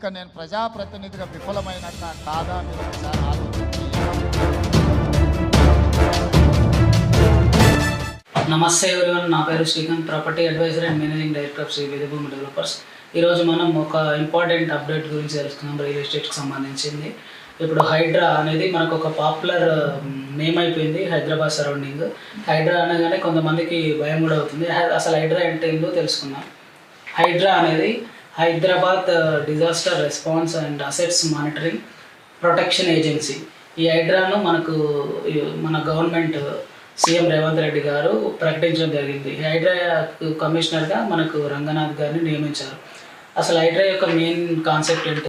ఇక నేను ప్రజాప్రతినిధిగా విఫలమైనట్ట కాదా మీరు ఒకసారి ఆలోచించి. నమస్తే ఎవరివన్, నా పేరు Srikanth, property adviser and managing director of Sri Vedabhoomi developers. ఈరోజు మనం ఒక ఇంపార్టెంట్ అప్డేట్ గురించి తెలుసుకుందాం, రియల్ ఎస్టేట్కి సంబంధించింది. ఇప్పుడు హైడ్రా అనేది మనకు ఒక పాపులర్ నేమ్ అయిపోయింది హైదరాబాద్ సరౌండింగ్. హైడ్రా అనగానే కొంతమందికి భయం కూడా అవుతుంది. అసలు హైడ్రా అంటే ఏంటో తెలుసుకుందాం. హైడ్రా అనేది Hyderabad disaster response and assets monitoring protection agency. ఈ హైడ్రాను మన గవర్నమెంట్ సీఎం రేవంత్ రెడ్డి గారు ప్రకటించడం జరిగింది. హైడ్రా కమిషనర్గా మనకు రంగనాథ్ గారిని నియమించారు. అసలు హైడ్రా యొక్క మెయిన్ కాన్సెప్ట్ ఏంటి?